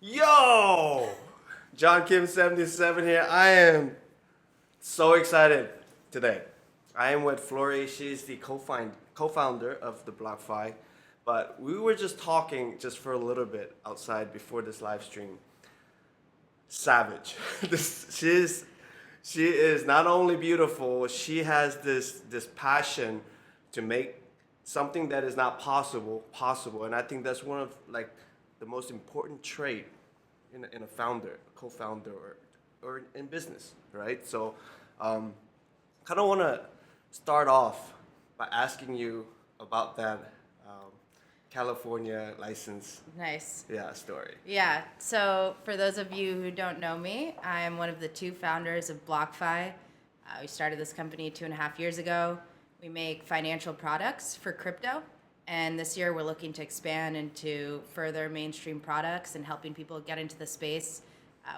Yo! John Kim 77 here. I am so excited today. I am with Flori. She's the co-founder of the BlockFi. But we were just talking just for a little bit outside before this live stream. Savage. She is not only beautiful, she has this passion to make something that is not possible. And I think that's one of like the most important trait in a founder, a co-founder, or in business, right? So, kind of want to start off by asking you about that California license, Nice. story. Yeah. So for those of you who don't know me, I'm one of the two founders of BlockFi. We started this company 2.5 years ago. We make financial products for crypto. And this year we're looking to expand into further mainstream products and helping people get into the space.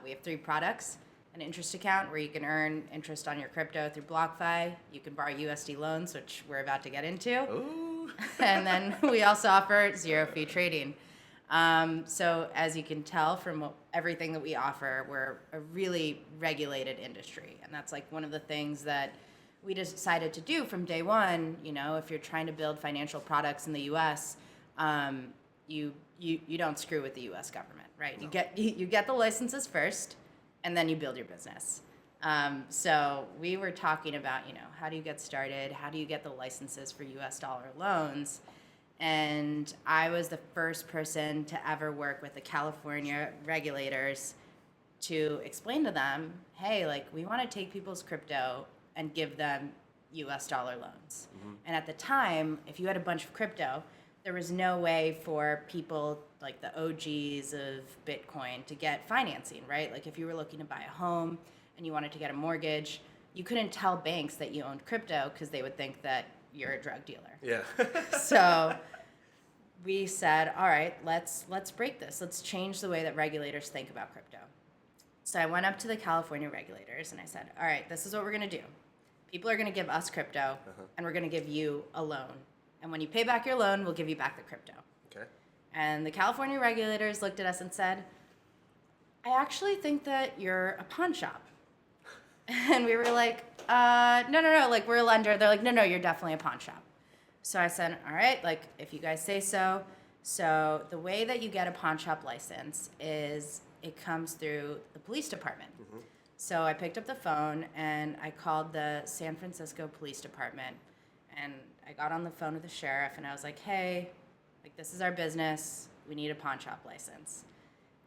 We have 3 products. An interest account where you can earn interest on your crypto through BlockFi. You can borrow USD loans, which we're about to get into. Ooh. And then we also offer zero fee trading. So as you can tell from everything that we offer, we're a really regulated industry. And that's like one of the things that we decided to do from day one. You know, if you're trying to build financial products in the US, you don't screw with the US government, right? No. You get the licenses first, and then you build your business. So we were talking about, how do you get started? How do you get the licenses for US dollar loans? And I was the first person to ever work with the California regulators to explain to them, hey, like, we want to take people's crypto and give them US dollar loans. Mm-hmm. And at the time, if you had a bunch of crypto, there was no way for people like the OGs of Bitcoin to get financing, right? Like if you were looking to buy a home and you wanted to get a mortgage, you couldn't tell banks that you owned crypto because they would think that you're a drug dealer. Yeah. So we said, all right, let's break this. Let's change the way that regulators think about crypto. So I went up to the California regulators and I said, all right, this is what we're going to do. People are going to give us crypto, and we're going to give you a loan. And when you pay back your loan, we'll give you back the crypto. Okay. And the California regulators looked at us and said, I actually think that you're a pawn shop. And we were like, no, like we're a lender. They're like, no, you're definitely a pawn shop. So I said, all right, like if you guys say so. So the way that you get a pawn shop license is it comes through the police department. Mm-hmm. So I picked up the phone and I called the San Francisco Police Department, and I got on the phone with the sheriff and I was like, hey, like this is our business. We need a pawn shop license.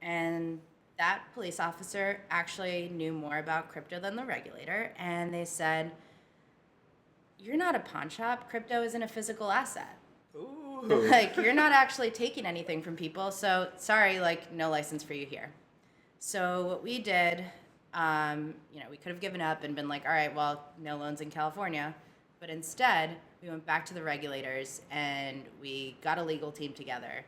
And that police officer actually knew more about crypto than the regulator. And they said, you're not a pawn shop. Crypto isn't a physical asset. Ooh. Like you're not actually taking anything from people. So sorry, like no license for you here. So what we did, we could have given up and been like, all right, well, no loans in California. But instead, we went back to the regulators and we got a legal team together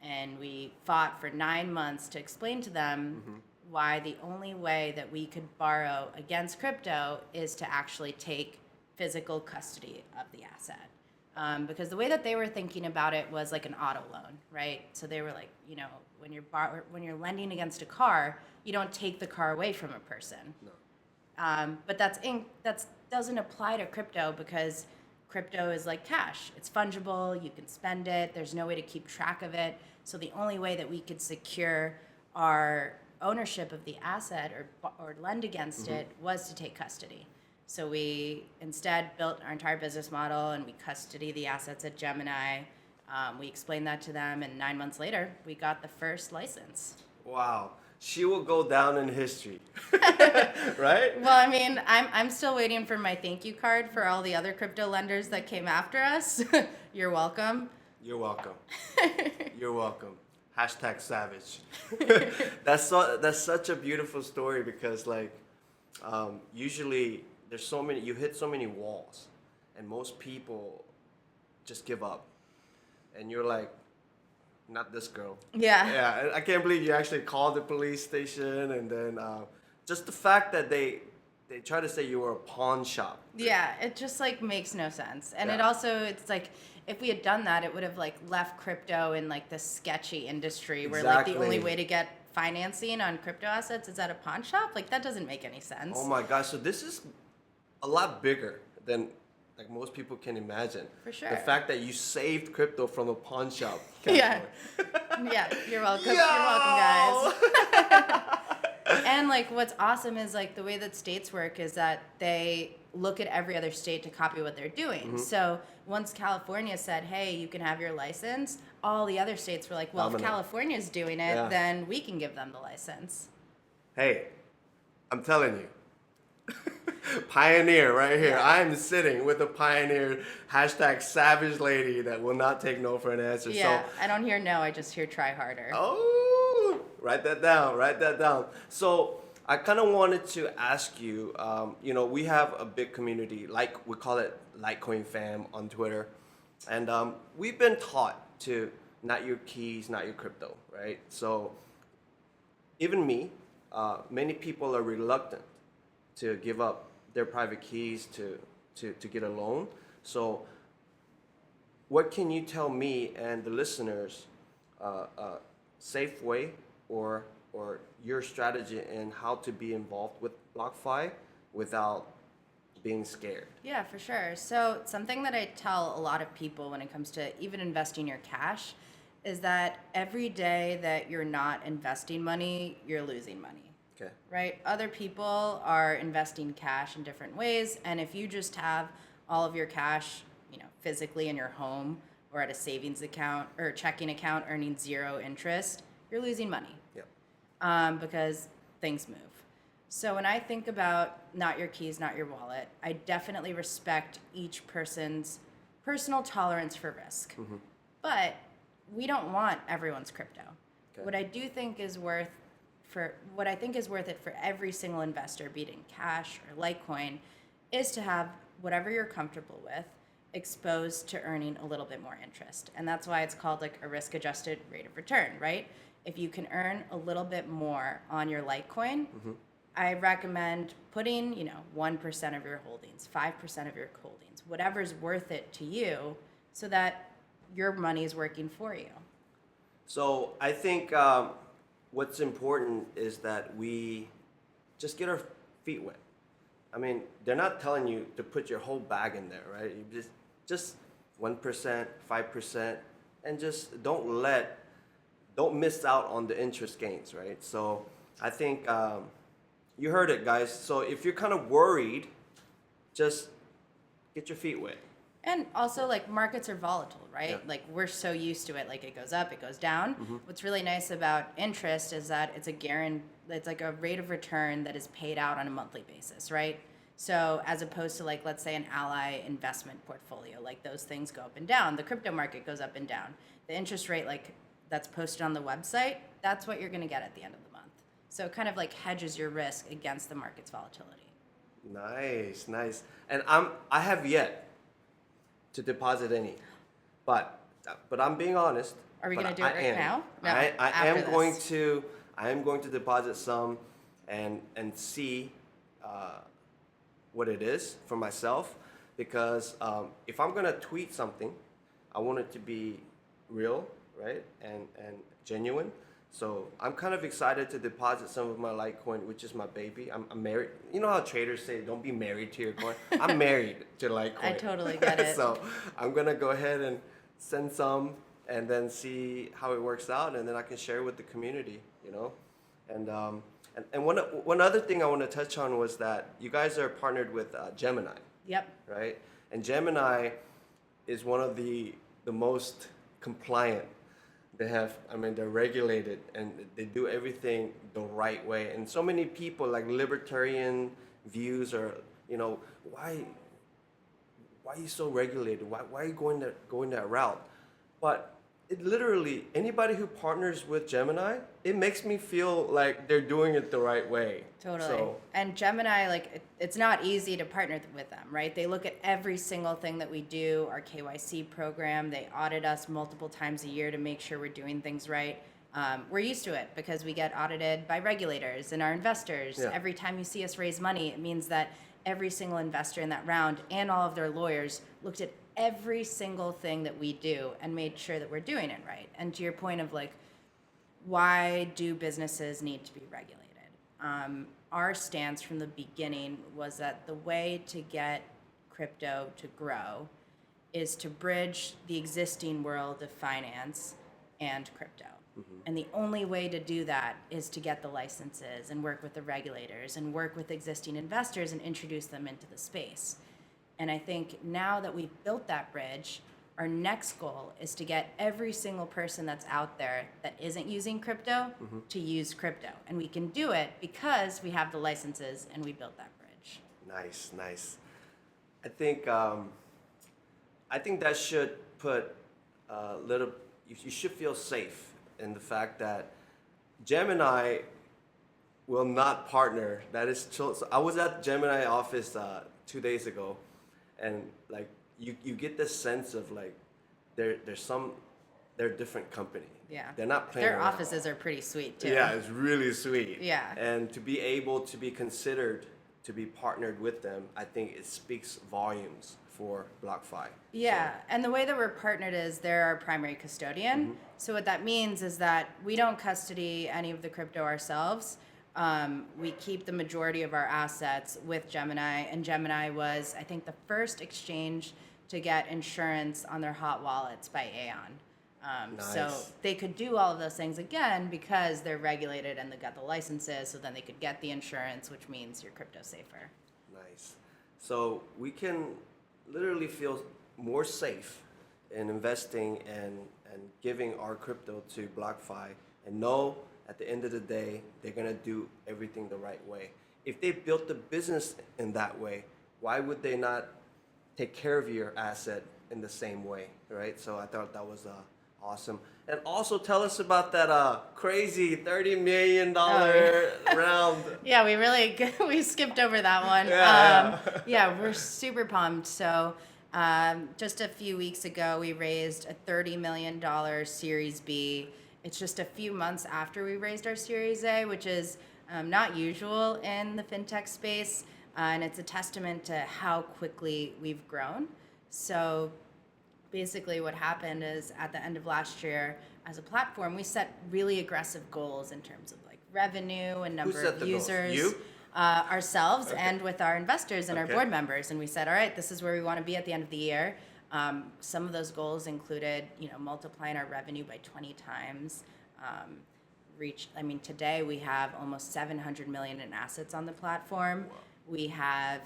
and we fought for 9 months to explain to them why the only way that we could borrow against crypto is to actually take physical custody of the asset. Because the way that they were thinking about it was like an auto loan, right? So they were like, when you're lending against a car, you don't take the car away from a person. No. But that doesn't apply to crypto because crypto is like cash. It's fungible. You can spend it. There's no way to keep track of it. So the only way that we could secure our ownership of the asset or lend against it was to take custody. So we instead built our entire business model and we custody the assets at Gemini. We explained that to them, and 9 months later, we got the first license. Wow. She will go down in history, right? Well, I mean, I'm still waiting for my thank you card for all the other crypto lenders that came after us. You're welcome. You're welcome. You're welcome. Hashtag savage. That's such a beautiful story because usually there's you hit so many walls and most people just give up. And you're like, not this girl. Yeah. Yeah, I can't believe you actually called the police station, and then just the fact that they try to say you were a pawn shop. Yeah, it just makes no sense. And Yeah. it's like if we had done that, it would have left crypto in this sketchy industry where Exactly. the only way to get financing on crypto assets is at a pawn shop. Like, that doesn't make any sense. Oh my gosh! So this is a lot bigger than like most people can imagine. For sure. The fact that you saved crypto from a pawn shop. Yeah. Yeah, you're welcome. You're welcome, guys. And like what's awesome is like the way that states work is that they look at every other state to copy what they're doing. So once California said, hey, you can have your license, all the other states were like, well, if California's doing it, then we can give them the license. Hey, I'm telling you. Pioneer right here. Yeah. I'm sitting with a pioneer, #savage lady that will not take no for an answer. Yeah, So, I don't hear no, I just hear try harder. oh, write that down, write that down. So I kind of wanted to ask you, we have a big community, like we call it Litecoin fam on Twitter. And we've been taught to not your keys, not your crypto, right? So even me, many people are reluctant to give up their private keys to get a loan. So what can you tell me and the listeners safe way or your strategy in how to be involved with BlockFi without being scared? Yeah, for sure. So something that I tell a lot of people when it comes to even investing your cash is that every day that you're not investing money, you're losing money. Okay. Right? Other people are investing cash in different ways, and if you just have all of your cash, physically in your home or at a savings account or checking account earning 0 interest, you're losing money. Yep. Because things move. So when I think about not your keys, not your wallet, I definitely respect each person's personal tolerance for risk. But we don't want everyone's crypto. Okay. What I think is worth it for every single investor, be it in cash or Litecoin, is to have whatever you're comfortable with exposed to earning a little bit more interest. And that's why it's called like a risk-adjusted rate of return, right? If you can earn a little bit more on your Litecoin, I recommend putting, 1% of your holdings, 5% of your holdings, whatever's worth it to you so that your money is working for you. So I think what's important is that we just get our feet wet. I mean, they're not telling you to put your whole bag in there, right? You just 1%, 5%, and just don't miss out on the interest gains, right? So I think you heard it, guys. So if you're kind of worried, just get your feet wet. And also, like, markets are volatile, right? Yeah. Like, we're so used to it. Like, it goes up, it goes down. What's really nice about interest is that it's like a rate of return that is paid out on a monthly basis, right? So as opposed to, like, let's say an Ally investment portfolio, like, those things go up and down. The crypto market goes up and down. The interest rate, like, that's posted on the website, that's what you're going to get at the end of the month. So it kind of, like, hedges your risk against the market's volatility. Nice. And I have yet to deposit any, but I'm being honest. Are we going to do it right now? No, I after am going this. to deposit some and see what it is for myself, because if I'm gonna tweet something, I want it to be real, right, and genuine. So I'm kind of excited to deposit some of my Litecoin, which is my baby. I'm married. You know how traders say, don't be married to your coin? I'm married to Litecoin. I totally get it. So I'm going to go ahead and send some and then see how it works out. And then I can share with the community, And one other thing I want to touch on was that you guys are partnered with Gemini. Yep. Right? And Gemini is one of the most compliant. They're regulated and they do everything the right way. And so many people, like libertarian views, are, why are you so regulated? Why are you going that route? But it literally, anybody who partners with Gemini, it makes me feel like they're doing it the right way. Totally. So, and Gemini, like, it's not easy to partner with them, right? They look at every single thing that we do, our KYC program. They audit us multiple times a year to make sure we're doing things right. We're used to it because we get audited by regulators and our investors. Yeah. Every time you see us raise money, it means that every single investor in that round and all of their lawyers looked at every single thing that we do and made sure that we're doing it right. And to your point of, like, why do businesses need to be regulated? Our stance from the beginning was that the way to get crypto to grow is to bridge the existing world of finance and crypto. And the only way to do that is to get the licenses and work with the regulators and work with existing investors and introduce them into the space. And I think now that we've built that bridge, our next goal is to get every single person that's out there that isn't using crypto to use crypto. And we can do it because we have the licenses and we built that bridge. Nice, nice. I think that should put a little. You should feel safe in the fact that Gemini will not partner. That is true. So I was at Gemini office 2 days ago, and like you get this sense of like they're a different company. Yeah. They're not playing Their around. offices are pretty sweet too. Yeah, it's really sweet. Yeah. And to be able to be considered to be partnered with them, I think it speaks volumes for BlockFi. Yeah, and the way that we're partnered is they're our primary custodian. So what that means is that we don't custody any of the crypto ourselves. We keep the majority of our assets with Gemini, and Gemini was, I think, the first exchange to get insurance on their hot wallets by Aeon. So Nice. they could do all of those things again because they're regulated and they got the licenses, so then they could get the insurance, which means your crypto's safer. Nice. So we can literally feel more safe in investing and giving our crypto to BlockFi and know at the end of the day they're gonna do everything the right way. If they built the business in that way, why would they not take care of your asset in the same way, right? So I thought that was awesome. And also tell us about that crazy $30 million round. Yeah, we skipped over that one. Yeah. Yeah, we're super pumped. So just a few weeks ago, we raised a $30 million Series B. It's just a few months after we raised our Series A, which is not usual in the fintech space. And it's a testament to how quickly we've grown. So basically what happened is at the end of last year, as a platform, we set really aggressive goals in terms of like revenue and number set of the goals? users. You? Ourselves and with our investors and our Okay. board members. And we said, all right, this is where we want to be at the end of the year. Some of those goals included, multiplying our revenue by 20 times. Today we have almost 700 million in assets on the platform. Wow. We have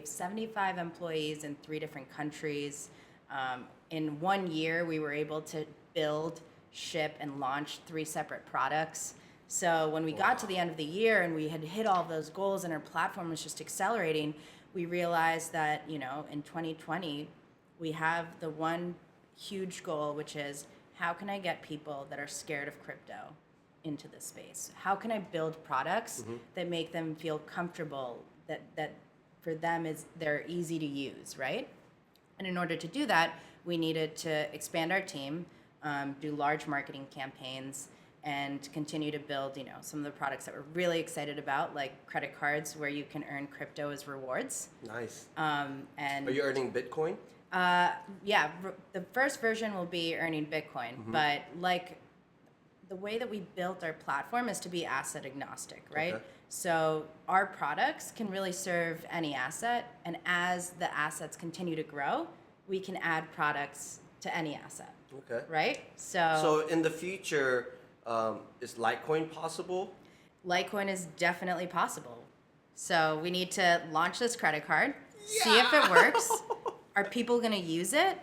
75 employees in 3 different countries. In 1 year, we were able to build, ship, and launch 3 separate products. So when we got to the end of the year and we had hit all those goals and our platform was just accelerating, we realized that, in 2020, we have the one huge goal, which is how can I get people that are scared of crypto into this space? How can I build products that make them feel comfortable, that for them they're easy to use, right? And in order to do that, we needed to expand our team, do large marketing campaigns, and continue to build, some of the products that we're really excited about, like credit cards where you can earn crypto as rewards. Nice. And Are you earning Bitcoin? the first version will be earning Bitcoin, but like the way that we built our platform is to be asset agnostic, right? Okay. So our products can really serve any asset, and as the assets continue to grow, we can add products to any asset, Okay. right? So in the future, is Litecoin possible? Litecoin is definitely possible. So we need to launch this credit card, see if it works. Are people going to use it?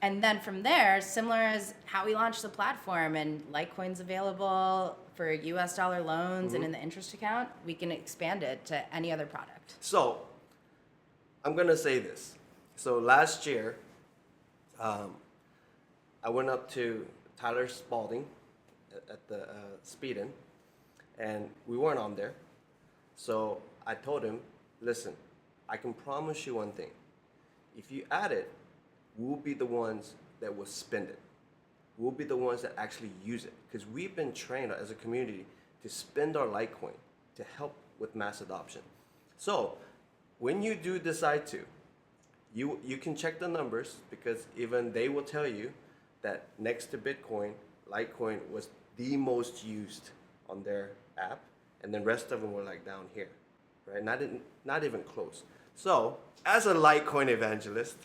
And then from there, similar as how we launched the platform and Litecoin's available for US dollar loans and in the interest account, we can expand it to any other product. So I'm gonna say this. So last year, I went up to Tyler Spalding at the Speedin, and we weren't on there. So I told him, listen, I can promise you one thing. If you add it, we'll be the ones that will spend it. We'll be the ones that actually use it. Because we've been trained as a community to spend our Litecoin to help with mass adoption. So when you do decide to, you can check the numbers, because even they will tell you that next to Bitcoin, Litecoin was the most used on their app, and then rest of them were like down here, right? Not even close. So as a Litecoin evangelist,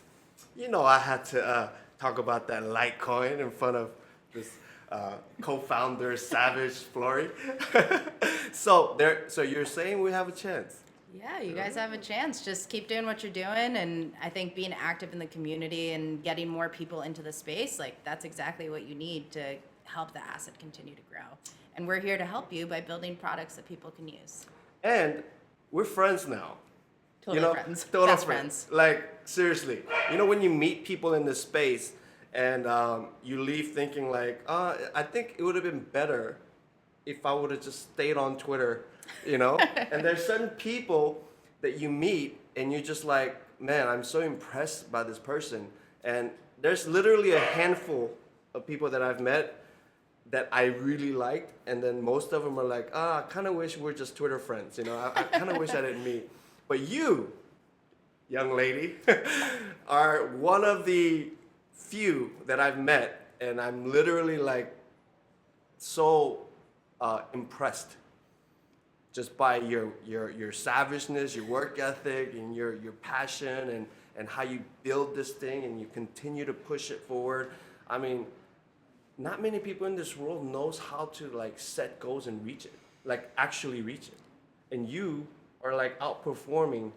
I had to talk about that Litecoin in front of this co-founder, Savage Flori. So you're saying we have a chance? Yeah, you guys have a chance. Just keep doing what you're doing, and I think being active in the community and getting more people into the space, like that's exactly what you need to help the asset continue to grow. And we're here to help you by building products that people can use. And we're friends now. Total friends. Total Best friends. friends. Like, seriously. When you meet people in this space and you leave thinking like, I think it would have been better if I would have just stayed on Twitter, And there's certain people that you meet and you're just like, man, I'm so impressed by this person. And there's literally a handful of people that I've met that I really liked, and then most of them are like, I kind of wish we're just Twitter friends, I kind of wish I didn't meet. But you, young lady, are one of the few that I've met, and I'm literally like so impressed just by your savageness, your work ethic, and your passion, and how you build this thing and you continue to push it forward. I mean, not many people in this world knows how to like set goals and reach it, like actually reach it. And you are like outperforming,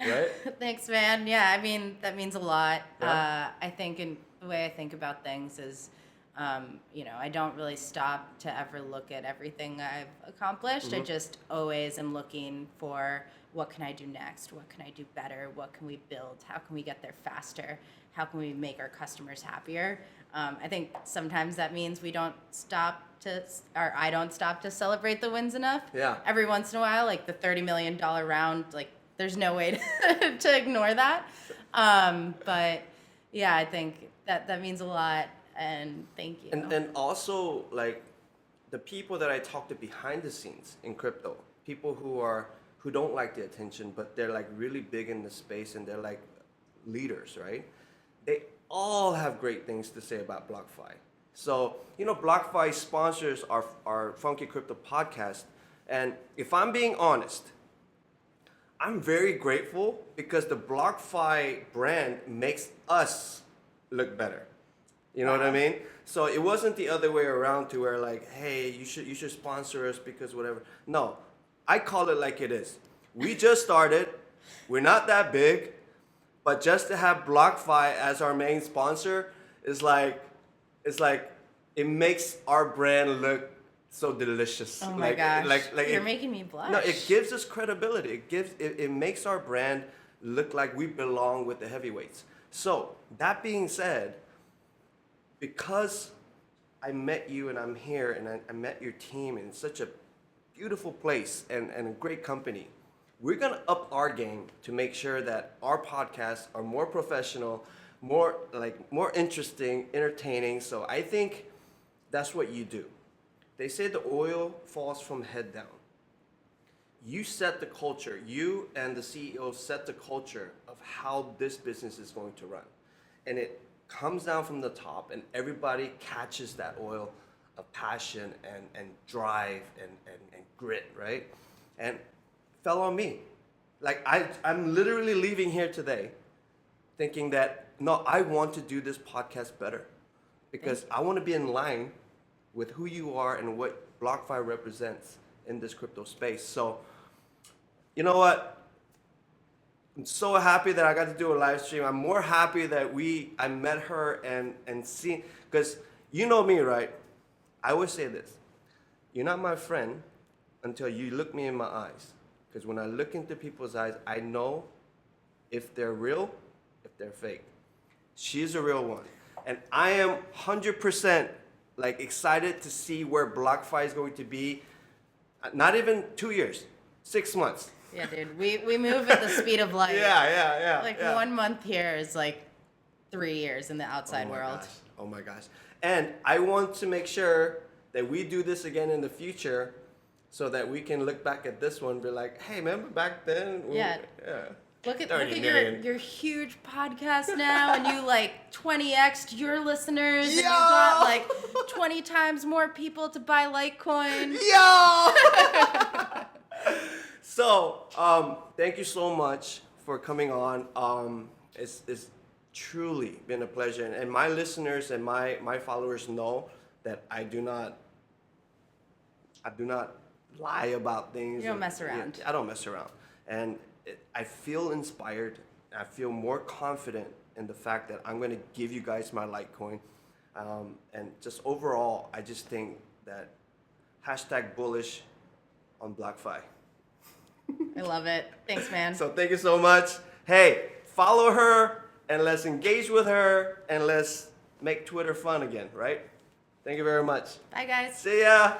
right? Thanks, man. Yeah, I mean, that means a lot. Yeah. I think the way I think about things is, I don't really stop to ever look at everything I've accomplished. I just always am looking for what can I do next? What can I do better? What can we build? How can we get there faster? How can we make our customers happier? I think sometimes that means I don't stop to celebrate the wins enough. Yeah. Every once in a while, like the $30 million round, like there's no way to ignore that. But yeah, I think that means a lot, and thank you. And also like the people that I talk to behind the scenes in crypto, people who don't like the attention, but they're like really big in the space and they're like leaders, right? They all have great things to say about BlockFi. So, BlockFi sponsors our Funky Crypto podcast. And if I'm being honest, I'm very grateful because the BlockFi brand makes us look better. You know what I mean? So it wasn't the other way around to where like, hey, you should sponsor us because whatever. No, I call it like it is. We just started. We're not that big. But just to have BlockFi as our main sponsor is like, it makes our brand look so delicious. Oh my gosh, you're making me blush. No, it gives us credibility. It makes our brand look like we belong with the heavyweights. So that being said, because I met you and I'm here and I met your team in such a beautiful place and a great company, we're gonna up our game to make sure that our podcasts are more professional, more interesting, entertaining. So I think that's what you do. They say the oil falls from head down. You set the culture. You and the CEO set the culture of how this business is going to run. And it comes down from the top and everybody catches that oil of passion and drive and grit, right? And fell on me. Like I'm literally leaving here today thinking that, no, I want to do this podcast better because I want to be in line with who you are and what BlockFi represents in this crypto space. So, you know what? I'm so happy that I got to do a live stream. I'm more happy that I met her and seen, because you know me, right? I always say this. You're not my friend until you look me in my eyes. Because when I look into people's eyes, I know if they're real, if they're fake. She's a real one. And I am 100% like excited to see where BlockFi is going to be. Not even 2 years, 6 months. Yeah, dude, we move at the speed of light. Yeah. Like 1 month here is like 3 years in the outside world. Gosh. Oh my gosh. And I want to make sure that we do this again in the future so that we can look back at this one and be like, hey, remember back then? Yeah. Look at 30 million. your huge podcast now, and you like 20x'd your listeners, and you Yo! got like 20 times more people to buy Litecoin. Yo! So, thank you so much for coming on. It's truly been a pleasure, and my listeners and my followers know that I do not lie about things. You don't mess around. I don't mess around, and I feel inspired. I feel more confident in the fact that I'm going to give you guys my Litecoin, and just overall, I just think that #bullish on BlockFi. I love it. Thanks, man. So thank you so much. Hey, follow her and let's engage with her and let's make Twitter fun again, right? Thank you very much. Bye, guys. See ya.